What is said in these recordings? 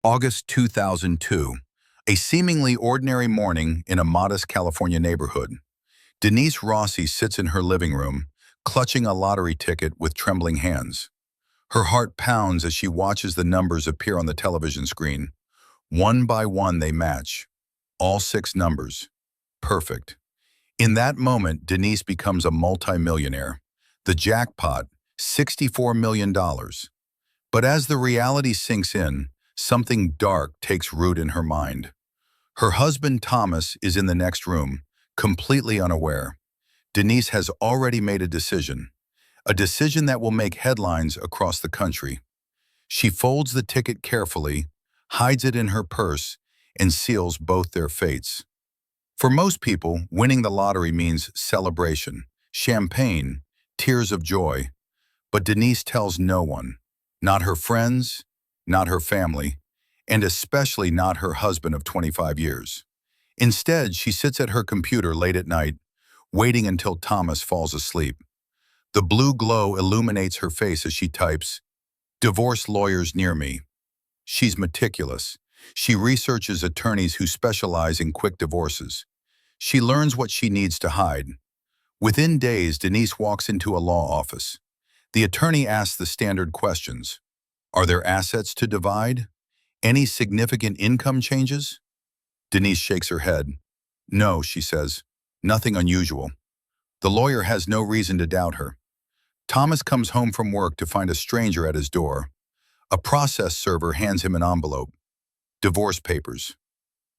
August 2002, a seemingly ordinary morning in a modest California neighborhood. Denise Rossi sits in her living room, clutching a lottery ticket with trembling hands. Her heart pounds as she watches the numbers appear on the television screen. One by one they match. All six numbers. Perfect. In that moment, Denise becomes a multimillionaire. The jackpot, $64 million. But as the reality sinks in, something dark takes root in her mind. Her husband Thomas is in the next room, completely unaware. Denise has already made a decision that will make headlines across the country. She folds the ticket carefully, hides it in her purse, and seals both their fates. For most people, winning the lottery means celebration, champagne, tears of joy. But Denise tells no one, not her friends, not her family, and especially not her husband of 25 years. Instead, she sits at her computer late at night, waiting until Thomas falls asleep. The blue glow illuminates her face as she types, "Divorce lawyers near me." She's meticulous. She researches attorneys who specialize in quick divorces. She learns what she needs to hide. Within days, Denise walks into a law office. The attorney asks the standard questions. Are there assets to divide? Any significant income changes? Denise shakes her head. No, she says, nothing unusual. The lawyer has no reason to doubt her. Thomas comes home from work to find a stranger at his door. A process server hands him an envelope. Divorce papers.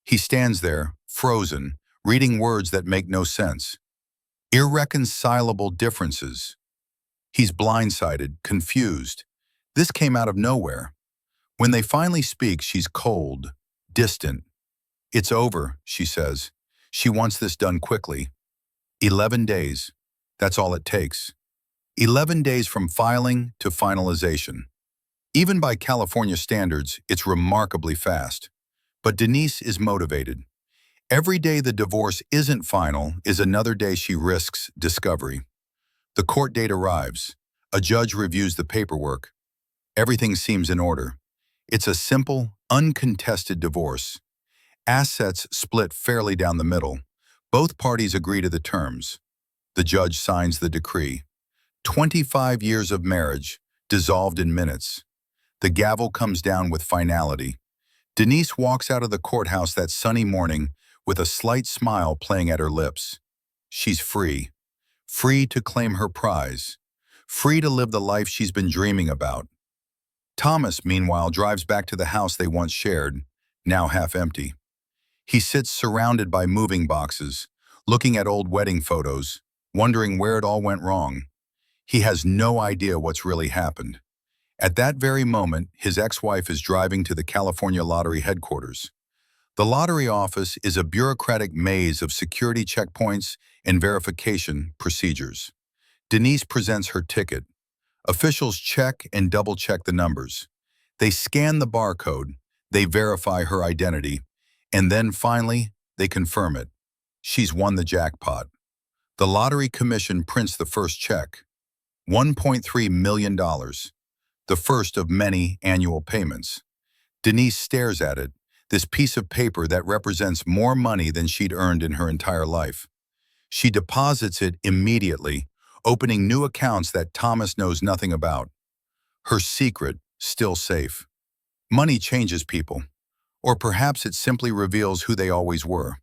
He stands there, frozen, reading words that make no sense. Irreconcilable differences. He's blindsided, confused. This came out of nowhere. When they finally speak, she's cold, distant. It's over, she says. She wants this done quickly. 11 days. That's all it takes. 11 days from filing to finalization. Even by California standards, it's remarkably fast. But Denise is motivated. Every day the divorce isn't final is another day she risks discovery. The court date arrives. A judge reviews the paperwork. Everything seems in order. It's a simple, uncontested divorce. Assets split fairly down the middle. Both parties agree to the terms. The judge signs the decree. 25 years of marriage, dissolved in minutes. The gavel comes down with finality. Denise walks out of the courthouse that sunny morning with a slight smile playing at her lips. She's free. Free to claim her prize. Free to live the life she's been dreaming about. Thomas, meanwhile, drives back to the house they once shared, now half empty. He sits surrounded by moving boxes, looking at old wedding photos, wondering where it all went wrong. He has no idea what's really happened. At that very moment, his ex-wife is driving to the California Lottery headquarters. The lottery office is a bureaucratic maze of security checkpoints and verification procedures. Denise presents her ticket. Officials check and double-check the numbers. They scan the barcode, they verify her identity, and then finally, they confirm it. She's won the jackpot. The Lottery Commission prints the first check. $1.3 million, the first of many annual payments. Denise stares at it, this piece of paper that represents more money than she'd earned in her entire life. She deposits it immediately, opening new accounts that Thomas knows nothing about. Her secret, still safe. Money changes people, or perhaps it simply reveals who they always were.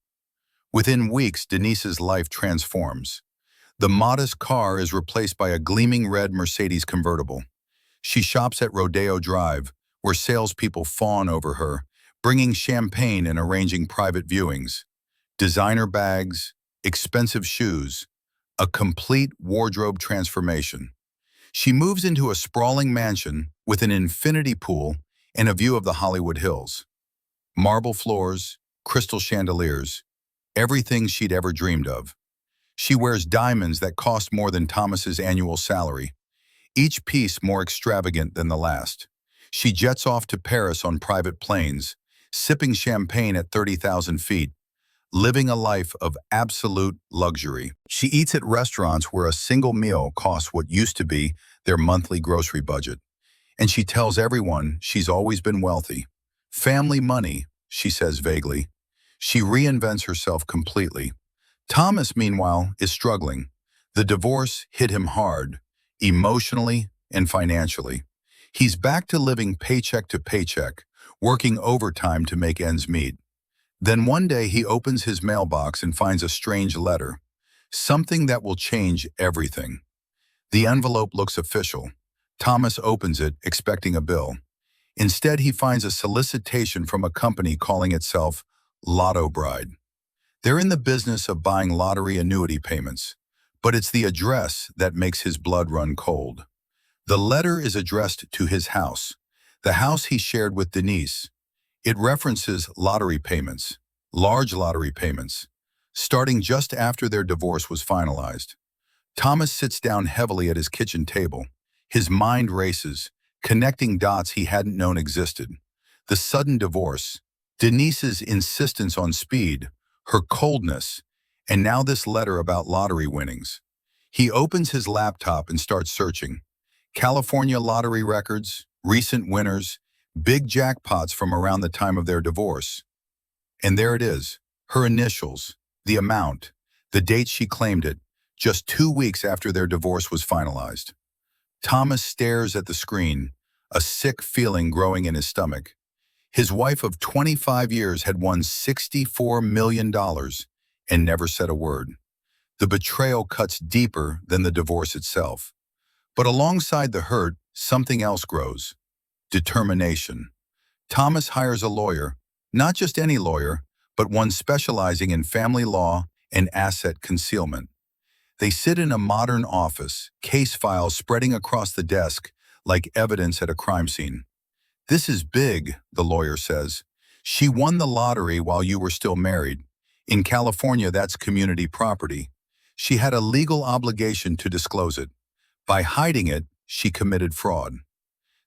Within weeks, Denise's life transforms. The modest car is replaced by a gleaming red Mercedes convertible. She shops at Rodeo Drive, where salespeople fawn over her, bringing champagne and arranging private viewings. Designer bags, expensive shoes, a complete wardrobe transformation. She moves into a sprawling mansion with an infinity pool and a view of the Hollywood Hills. Marble floors, crystal chandeliers, everything she'd ever dreamed of. She wears diamonds that cost more than Thomas's annual salary, each piece more extravagant than the last. She jets off to Paris on private planes, sipping champagne at 30,000 feet, living a life of absolute luxury. She eats at restaurants where a single meal costs what used to be their monthly grocery budget. And she tells everyone she's always been wealthy. Family money, she says vaguely. She reinvents herself completely. Thomas, meanwhile, is struggling. The divorce hit him hard, emotionally and financially. He's back to living paycheck to paycheck, working overtime to make ends meet. Then one day he opens his mailbox and finds a strange letter, something that will change everything. The envelope looks official. Thomas opens it, expecting a bill. Instead, he finds a solicitation from a company calling itself Lotto Bride. They're in the business of buying lottery annuity payments, but it's the address that makes his blood run cold. The letter is addressed to his house, the house he shared with Denise. It references lottery payments, large lottery payments, starting just after their divorce was finalized. Thomas sits down heavily at his kitchen table. His mind races, connecting dots he hadn't known existed. The sudden divorce, Denise's insistence on speed, her coldness, and now this letter about lottery winnings. He opens his laptop and starts searching. California lottery records, recent winners, big jackpots from around the time of their divorce. And there it is, her initials, the amount, the date she claimed it, just 2 weeks after their divorce was finalized. Thomas stares at the screen, a sick feeling growing in his stomach. His wife of 25 years had won $64 million and never said a word. The betrayal cuts deeper than the divorce itself. But alongside the hurt, something else grows: determination. Thomas hires a lawyer, not just any lawyer, but one specializing in family law and asset concealment. They sit in a modern office, case files spreading across the desk like evidence at a crime scene. "This is big," the lawyer says. "She won the lottery while you were still married. In California, that's community property. She had a legal obligation to disclose it. By hiding it, she committed fraud."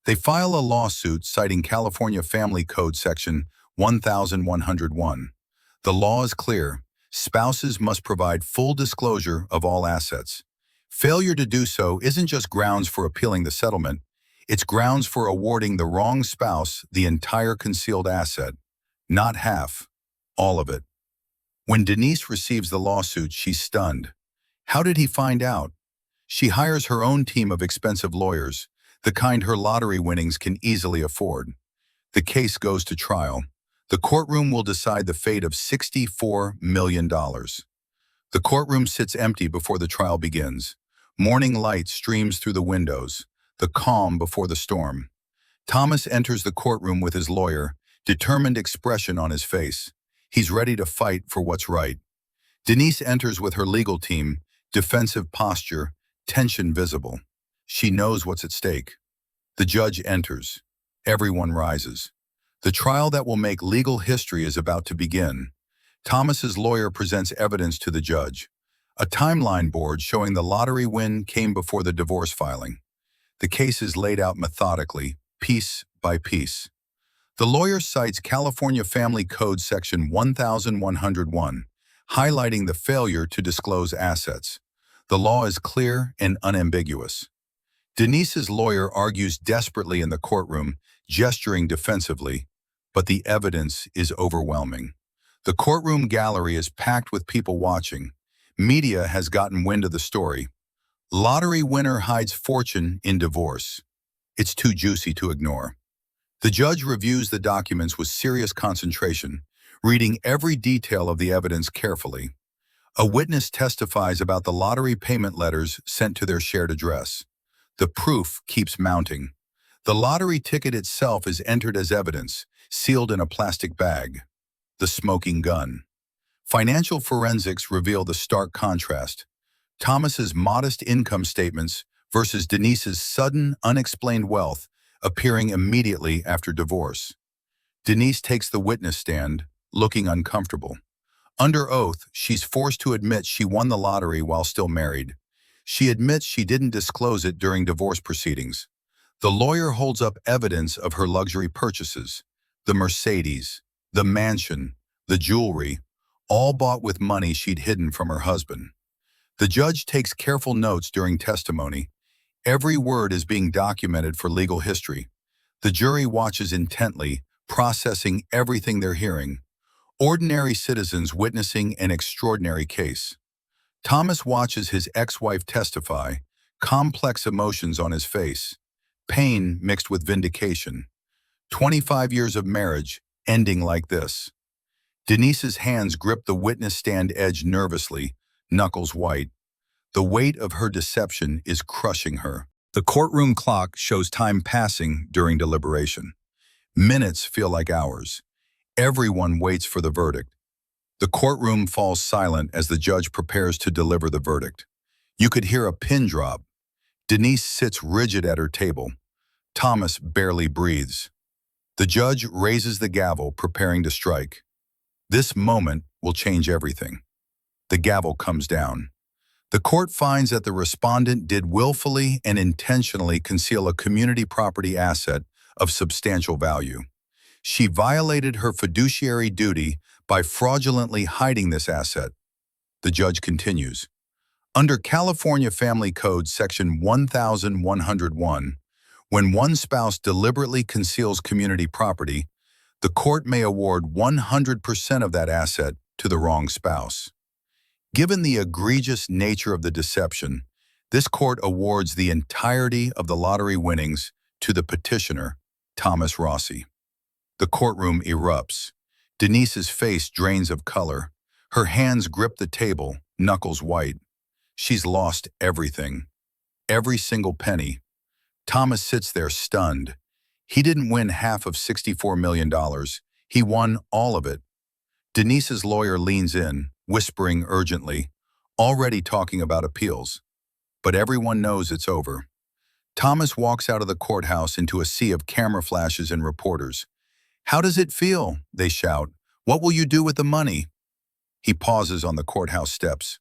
They file a lawsuit citing California Family Code Section 1101. The law is clear. Spouses must provide full disclosure of all assets. Failure to do so isn't just grounds for appealing the settlement, it's grounds for awarding the wrong spouse the entire concealed asset. Not half, all of it. When Denise receives the lawsuit, she's stunned. How did he find out? She hires her own team of expensive lawyers, the kind her lottery winnings can easily afford. The case goes to trial. The courtroom will decide the fate of $64 million. The courtroom sits empty before the trial begins. Morning light streams through the windows, the calm before the storm. Thomas enters the courtroom with his lawyer, determined expression on his face. He's ready to fight for what's right. Denise enters with her legal team, defensive posture, tension visible. She knows what's at stake. The judge enters. Everyone rises. The trial that will make legal history is about to begin. Thomas's lawyer presents evidence to the judge. A timeline board showing the lottery win came before the divorce filing. The case is laid out methodically, piece by piece. The lawyer cites California Family Code Section 1101, highlighting the failure to disclose assets. The law is clear and unambiguous. Denise's lawyer argues desperately in the courtroom, gesturing defensively, but the evidence is overwhelming. The courtroom gallery is packed with people watching. Media has gotten wind of the story. Lottery winner hides fortune in divorce. It's too juicy to ignore. The judge reviews the documents with serious concentration, reading every detail of the evidence carefully. A witness testifies about the lottery payment letters sent to their shared address. The proof keeps mounting. The lottery ticket itself is entered as evidence, sealed in a plastic bag. The smoking gun. Financial forensics reveal the stark contrast. Thomas's modest income statements versus Denise's sudden, unexplained wealth appearing immediately after divorce. Denise takes the witness stand, looking uncomfortable. Under oath, she's forced to admit she won the lottery while still married. She admits she didn't disclose it during divorce proceedings. The lawyer holds up evidence of her luxury purchases: the Mercedes, the mansion, the jewelry, all bought with money she'd hidden from her husband. The judge takes careful notes during testimony. Every word is being documented for legal history. The jury watches intently, processing everything they're hearing. Ordinary citizens witnessing an extraordinary case. Thomas watches his ex-wife testify, complex emotions on his face, pain mixed with vindication. 25 years of marriage ending like this. Denise's hands grip the witness stand edge nervously, knuckles white. The weight of her deception is crushing her. The courtroom clock shows time passing during deliberation. Minutes feel like hours. Everyone waits for the verdict. The courtroom falls silent as the judge prepares to deliver the verdict. You could hear a pin drop. Denise sits rigid at her table. Thomas barely breathes. The judge raises the gavel, preparing to strike. This moment will change everything. The gavel comes down. The court finds that the respondent did willfully and intentionally conceal a community property asset of substantial value. She violated her fiduciary duty by fraudulently hiding this asset. The judge continues. Under California Family Code Section 1101, when one spouse deliberately conceals community property, the court may award 100% of that asset to the wrong spouse. Given the egregious nature of the deception, this court awards the entirety of the lottery winnings to the petitioner, Thomas Rossi. The courtroom erupts. Denise's face drains of color. Her hands grip the table, knuckles white. She's lost everything. Every single penny. Thomas sits there stunned. He didn't win half of $64 million. He won all of it. Denise's lawyer leans in, whispering urgently, already talking about appeals. But everyone knows it's over. Thomas walks out of the courthouse into a sea of camera flashes and reporters. "How does it feel?" they shout. "What will you do with the money?" He pauses on the courthouse steps.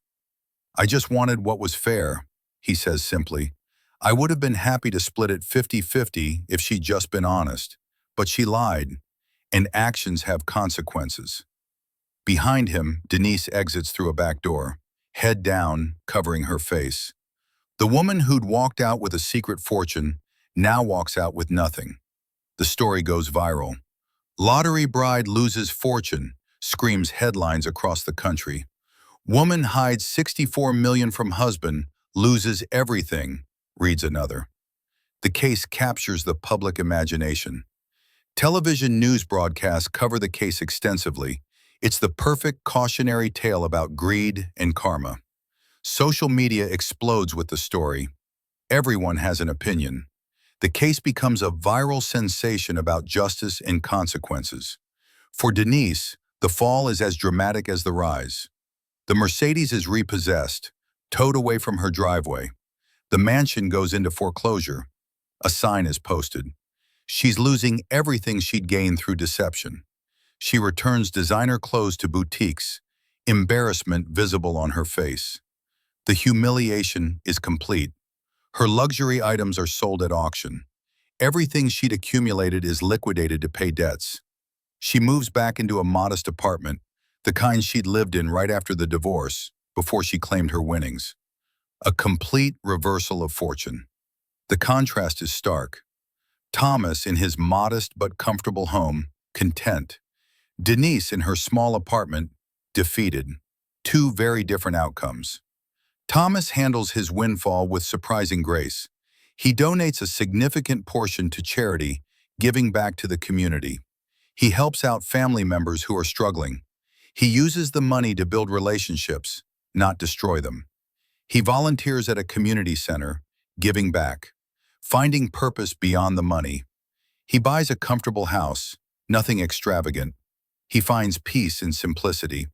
"I just wanted what was fair," he says simply. "I would have been happy to split it 50-50 if she'd just been honest. But she lied, and actions have consequences." Behind him, Denise exits through a back door, head down, covering her face. The woman who'd walked out with a secret fortune now walks out with nothing. The story goes viral. "Lottery bride loses fortune," screams headlines across the country. "Woman hides $64 million from husband, loses everything," reads another. The case captures the public imagination. Television news broadcasts cover the case extensively. It's the perfect cautionary tale about greed and karma. Social media explodes with the story. Everyone has an opinion. The case becomes a viral sensation about justice and consequences. For Denise, the fall is as dramatic as the rise. The Mercedes is repossessed, towed away from her driveway. The mansion goes into foreclosure. A sign is posted. She's losing everything she'd gained through deception. She returns designer clothes to boutiques, embarrassment visible on her face. The humiliation is complete. Her luxury items are sold at auction. Everything she'd accumulated is liquidated to pay debts. She moves back into a modest apartment, the kind she'd lived in right after the divorce, before she claimed her winnings. A complete reversal of fortune. The contrast is stark. Thomas in his modest but comfortable home, content. Denise in her small apartment, defeated. Two very different outcomes. Thomas handles his windfall with surprising grace. He donates a significant portion to charity, giving back to the community. He helps out family members who are struggling. He uses the money to build relationships, not destroy them. He volunteers at a community center, giving back, finding purpose beyond the money. He buys a comfortable house, nothing extravagant. He finds peace in simplicity.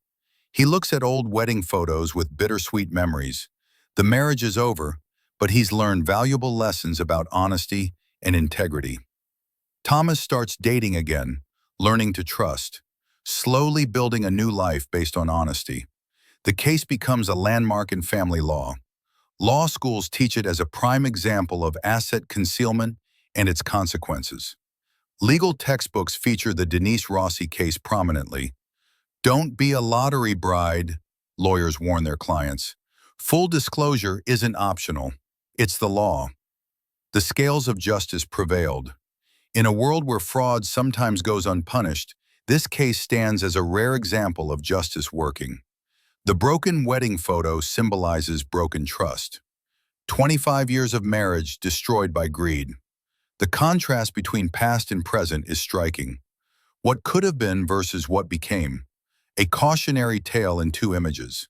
He looks at old wedding photos with bittersweet memories. The marriage is over, but he's learned valuable lessons about honesty and integrity. Thomas starts dating again, learning to trust, slowly building a new life based on honesty. The case becomes a landmark in family law. Law schools teach it as a prime example of asset concealment and its consequences. Legal textbooks feature the Denise Rossi case prominently. "Don't be a lottery bride," lawyers warn their clients. Full disclosure isn't optional. It's the law. The scales of justice prevailed. In a world where fraud sometimes goes unpunished, this case stands as a rare example of justice working. The broken wedding photo symbolizes broken trust. 25 years of marriage destroyed by greed. The contrast between past and present is striking. What could have been versus what became. A cautionary tale in two images.